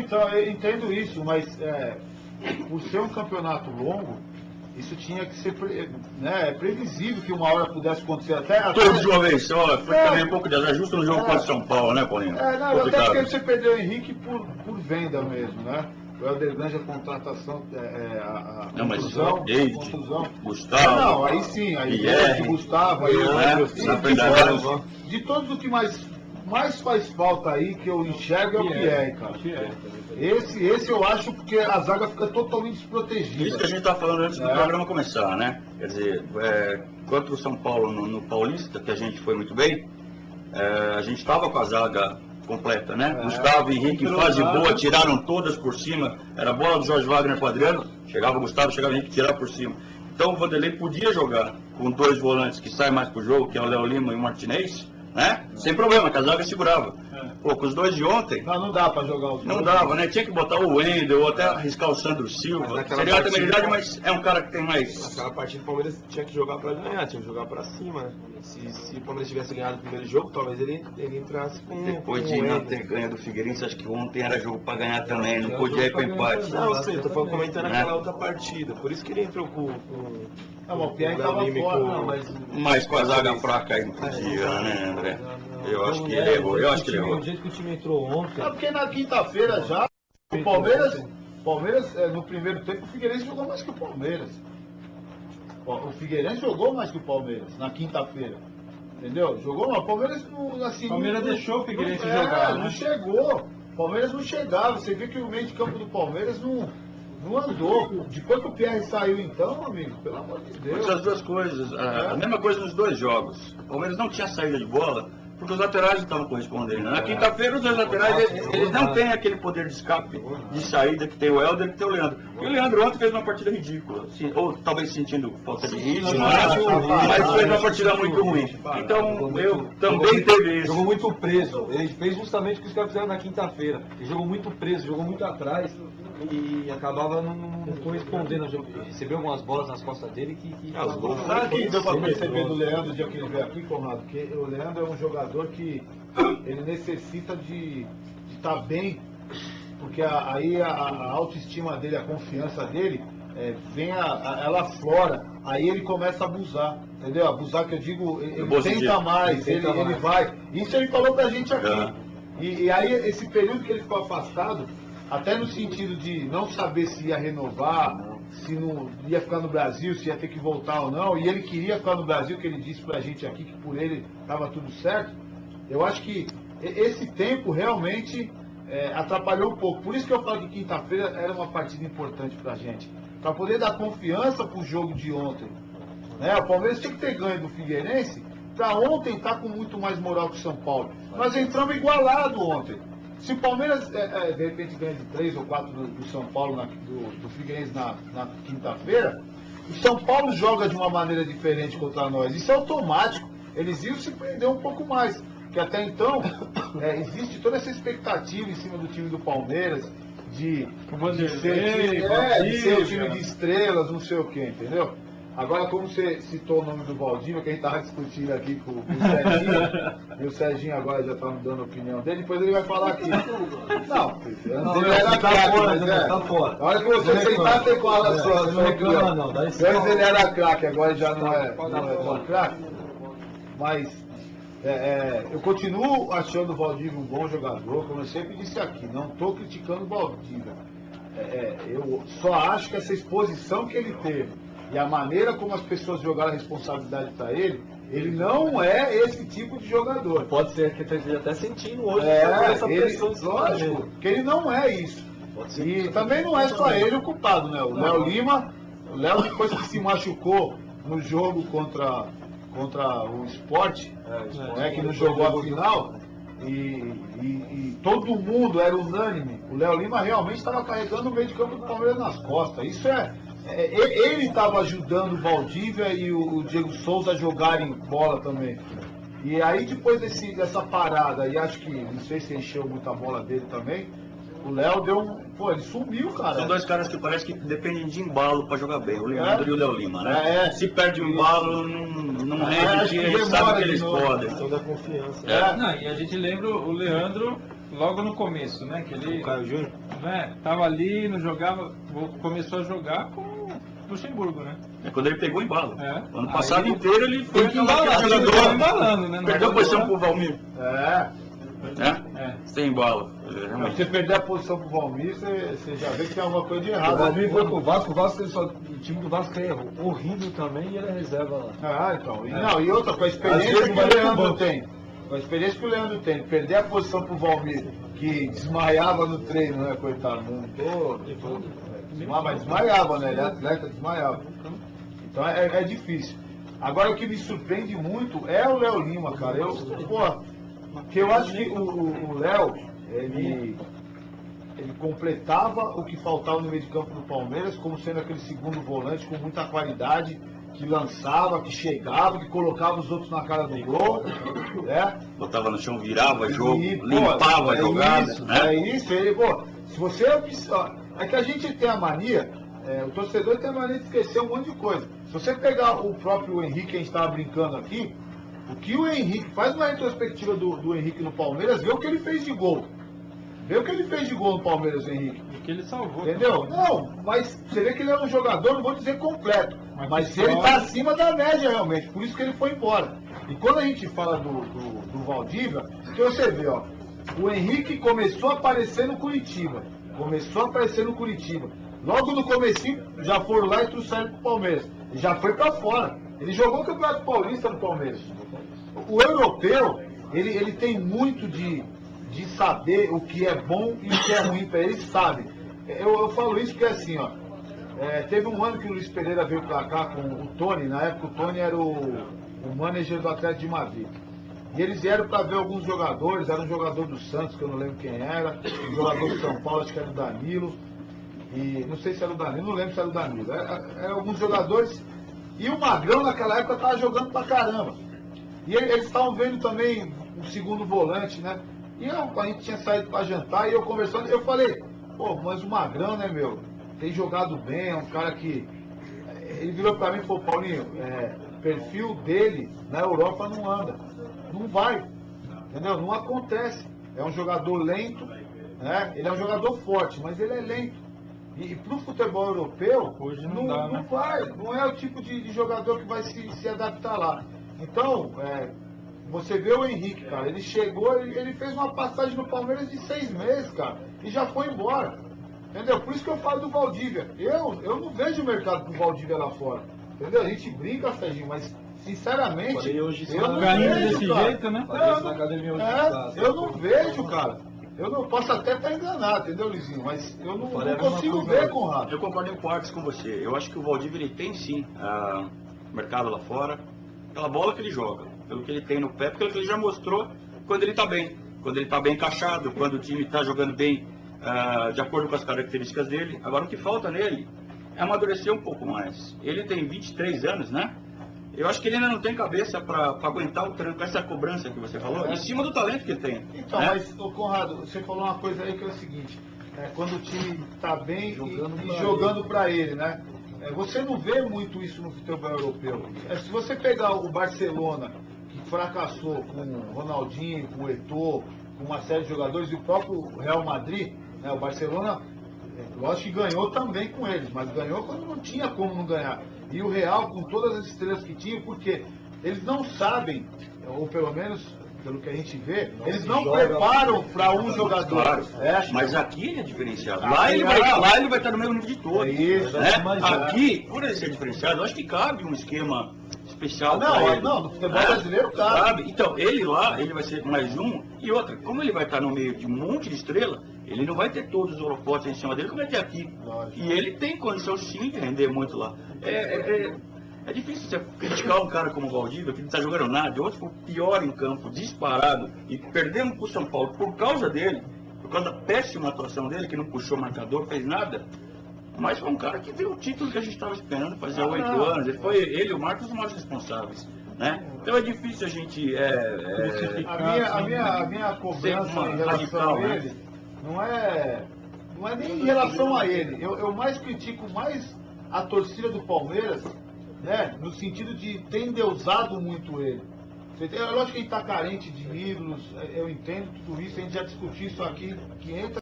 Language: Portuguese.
então, eu entendo isso, mas por ser um campeonato longo, isso tinha que ser previsível que uma hora pudesse acontecer. Até Todos de uma vez só, foi também um pouco de azar, justo no jogo contra São Paulo, né, Paulinho? Não, até porque você perdeu o Henrique por venda mesmo, né? O Helder Grande, a contratação, a contusão, Gustavo. Não, aí sim, aí Gustavo, aí de todos o que mais faz falta aí, que eu enxergo, é o Pierre, cara. Esse eu acho porque a zaga fica totalmente desprotegida. Isso que a gente estava falando antes do programa começar, né? Quer dizer, contra o São Paulo no Paulista, que a gente foi muito bem, a gente estava com a zaga completa, né? Gustavo e Henrique em fase boa, tiraram todas por cima, era a bola do Jorge Wagner para o Adriano, chegava o Gustavo, chegava o Henrique, tirava por cima. Então o Vanderlei podia jogar com dois volantes que saem mais pro jogo, que é o Léo Lima e o Martinez, né? Sem problema, que a zaga segurava. Pô, com os dois de ontem... Não dá pra jogar os dois. Não dava, né? Tinha que botar o Wendel, ou até arriscar o Sandro Silva. Seria a temeridade, mas é um cara que tem mais... Naquela partida, o Palmeiras tinha que jogar pra ganhar, tinha que jogar pra cima, né? Se o Palmeiras tivesse ganhado o primeiro jogo, talvez ele entrasse com depois de não ter ganho do Figueirense, acho que ontem era jogo pra ganhar também, não podia ir pra empate. Não, eu sei, eu tô comentando aquela outra partida, por isso que ele entrou com o Pierre tava fora, mas com a zaga fraca aí não podia, né, André? Eu acho que ele errou, O jeito que o time entrou ontem... porque na quinta-feira já, o Palmeiras no primeiro tempo, o Figueirense jogou mais que o Palmeiras. O Figueirense jogou mais que o Palmeiras na quinta-feira. Entendeu? Jogou, mas o Palmeiras assim. O Palmeiras deixou o Figueirense jogar. Não chegou. O Palmeiras não chegava. Você vê que o meio de campo do Palmeiras não andou. Depois que o Pierre saiu, então, amigo, pelo amor de Deus. As duas coisas. A mesma coisa nos dois jogos. O Palmeiras não tinha saída de bola, porque os laterais não estavam correspondendo. Na quinta-feira, os dois laterais, eles não têm aquele poder de escape, de saída que tem o Helder e que tem o Leandro. E o Leandro ontem fez uma partida ridícula, assim, ou talvez sentindo falta de ritmo, mas fez uma partida muito ruim. Então, eu também teve isso. Jogou muito preso. Ele fez justamente o que os caras fizeram na quinta-feira. Ele jogou muito preso, jogou muito atrás e acabava não correspondendo ao jogo. Recebeu algumas bolas nas costas dele que sabe o que deu pra perceber do Leandro, dia que ele veio aqui, Conrado? Que o Leandro é um jogador que ele necessita de estar bem, porque aí a autoestima dele, a confiança dele, ela aflora, aí ele começa a abusar, entendeu? Abusar, que eu digo, ele tenta mais, ele vai. Isso ele falou pra gente aqui. E aí esse período que ele ficou afastado, até no sentido de não saber se ia renovar, se não ia ficar no Brasil, se ia ter que voltar ou não, e ele queria ficar no Brasil, que ele disse pra gente aqui que por ele estava tudo certo. Eu acho que esse tempo realmente atrapalhou um pouco. Por isso que eu falo que quinta-feira era uma partida importante pra gente, para poder dar confiança pro jogo de ontem. O Palmeiras tinha que ter ganho do Figueirense para ontem estar com muito mais moral que o São Paulo. Nós entramos igualado ontem. Se o Palmeiras, de repente, ganha de 3 ou 4 do São Paulo, do Figueirense na quinta-feira, o São Paulo joga de uma maneira diferente contra nós. Isso é automático. Eles iam se prender um pouco mais. Porque até então, existe toda essa expectativa em cima do time do Palmeiras, de ser um time de estrelas, não sei o quê, entendeu? Agora, como você citou o nome do Valdívia, que a gente estava discutindo aqui com o Serginho, e o Serginho agora já está dando a opinião dele, depois ele vai falar aqui. Não, ele era craque, mas tá fora. A hora que você aceitar, tem com a sua não reclama não. Antes ele era craque, agora já não é tão craque. Mas eu continuo achando o Valdívia um bom jogador, como eu sempre disse aqui, não estou criticando o Valdívia. Eu só acho que essa exposição que ele teve, e a maneira como as pessoas jogaram a responsabilidade para ele não é esse tipo de jogador. Pode ser que ele esteja até sentindo hoje essa pressão. Lógico, que ele não é isso. E também não é só ele o culpado, né? O Léo Lima, depois que se machucou no jogo contra o Sport, que não jogou a final, e todo mundo era unânime. O Léo Lima realmente estava carregando o meio de campo do Palmeiras nas costas. Isso ele estava ajudando o Valdívia e o Diego Souza a jogarem bola também. E aí depois dessa parada, e acho que, não sei se encheu muita bola dele também, o Léo ele sumiu, cara. São dois caras que parece que dependem de embalo para jogar bem, o Leandro e o Léo Lima, né? Se perde o embalo, não rende, que eles sabem que eles podem. Questão da confiança. Não, e a gente lembra o Leandro logo no começo, né? Que ele... O Caio Júnior? né? Tava ali, não jogava, começou a jogar com o Luxemburgo, né? É quando ele pegou embalo. É. Ano passado Aí, inteiro ele foi tem que embalar, aquele ele jogador. tava embalando, né? Não Perdeu a pode posição jogar. pro Valmir. Né? É. Sem embalo. Se você perder a posição pro Valmir, você já vê que tem alguma coisa de O errado. Valmir foi pro Vasco, o time do Vasco é horrível também e ele é reserva lá. Então. Não, e outra, com a experiência Às vezes que o vai pro Leandro banco. tem. Com a experiência que o Leandro tem, perder a posição pro Valmir, que desmaiava no treino, né, coitado? Mas desmaiava, né? Ele é atleta, desmaiava. Então é difícil. Agora o que me surpreende muito é o Léo Lima, cara. Que eu acho que o Léo, ele completava o que faltava no meio de campo do Palmeiras, como sendo aquele segundo volante com muita qualidade, que lançava, que chegava, que colocava os outros na cara do gol, né? Botava no chão, virava jogo, E, pô, limpava a jogada. Isso, né? É isso, se você... É que a gente tem a mania, o torcedor tem a mania de esquecer um monte de coisa. Se você pegar o próprio Henrique, que a gente estava brincando aqui, o que o Henrique faz uma retrospectiva do Henrique no Palmeiras, vê o que ele fez de gol. Vê o que ele fez de gol no Palmeiras, o Henrique. E que ele salvou. Entendeu? também. Não, mas você vê que ele é um jogador, não vou dizer completo, mas que ele fora- está acima da média realmente, por isso que ele foi embora. E quando a gente fala do Valdívia, que você vê, ó, o Henrique começou a aparecer no Curitiba. Logo no comecinho, já foram lá e trouxeram pro Palmeiras. E já foi para fora. Ele jogou o Campeonato Paulista no Palmeiras. O europeu, ele tem muito de saber o que é bom e o que é ruim para ele, sabe. Eu falo isso porque assim, ó, teve um ano que o Luiz Pereira veio para cá com o Tony, na época o Tony era o manager do Atlético de Madrid. E eles vieram para ver alguns jogadores, era um jogador do Santos, que eu não lembro quem era, um jogador do São Paulo, acho que era o Danilo, e não sei se era o Danilo, não lembro se era o Danilo, eram alguns jogadores, e o Magrão naquela época estava jogando pra caramba. E eles estavam vendo também o segundo volante, né? E a gente tinha saído para jantar e eu conversando, eu falei, mas o Magrão, né, meu, tem jogado bem, é um cara que... Ele virou para mim e falou, Paulinho, o perfil dele na Europa não anda, não vai, entendeu? Não acontece. É um jogador lento, né? Ele é um jogador forte, mas ele é lento. E para o futebol europeu, Hoje não dá, né? vai, não é o tipo de jogador que vai se adaptar lá. Então, você vê o Henrique, cara, ele chegou, ele fez uma passagem no Palmeiras de 6 meses, cara, e já foi embora. Entendeu? Por isso que eu falo do Valdívia. Eu não vejo o mercado pro Valdívia lá fora. Entendeu? A gente brinca, Serginho, mas sinceramente, Falei hoje isso eu na- não Caindo vejo, desse cara. jeito, né? Falei isso na academia hoje. Eu não vejo, cara. Eu não posso até estar enganado, entendeu, Luizinho? Mas eu não Falei a mesma consigo coisa ver, hoje. Conrado. Eu concordo em partes com você. Eu acho que o Valdívia ele tem sim mercado lá fora, pela bola que ele joga, pelo que ele tem no pé, pelo que ele já mostrou quando ele está bem. Quando ele está bem encaixado, quando o time está jogando bem de acordo com as características dele. Agora o que falta nele é amadurecer um pouco mais. Ele tem 23 anos, né? Eu acho que ele ainda não tem cabeça para aguentar o tranco, essa cobrança que você falou, em cima do talento que ele tem. Então, né? mas, ô Conrado, você falou uma coisa aí que é o seguinte, quando o time está bem Jogando e pra jogando para ele, né? Você não vê muito isso no futebol europeu. Se você pegar o Barcelona, que fracassou com o Ronaldinho, com o Eto'o, com uma série de jogadores, e o próprio Real Madrid, né? O Barcelona, lógico que ganhou também com eles, mas ganhou quando não tinha como não ganhar. E o Real, com todas as estrelas que tinha, porque eles não sabem, ou pelo menos pelo que a gente vê, eles não preparam para um jogador. Claro, mas aqui ele é diferenciado. Ah, Lá ele legal. vai estar no mesmo nível de todos. É isso, né? mas Aqui, por ele ser diferenciado, eu acho que cabe um esquema especial para ele. Não, no futebol brasileiro cabe. Sabe? Então, ele lá, ele vai ser mais um. E outra, como ele vai estar no meio de um monte de estrela, ele não vai ter todos os holofotes em cima dele como é que é aqui. Lógico. E ele tem condição sim de render muito lá. É difícil você criticar um cara como o Valdívia, que não está jogando nada. Hoje foi o pior em campo, disparado. E perdemos para o São Paulo por causa dele, por causa da péssima atuação dele, que não puxou marcador, fez nada. Mas foi um cara que deu o título que a gente estava esperando fazia 8 anos. Ele e o Marcos os mais responsáveis. Né? Então é difícil a gente... A minha cobrança Ser em relação radical, a né? ele não é nem em relação a ele. Eu mais critico mais a torcida do Palmeiras, né? No sentido de ter endeusado muito ele. Lógico que a gente está carente de ídolos, eu entendo tudo isso, a gente já discutiu isso aqui 500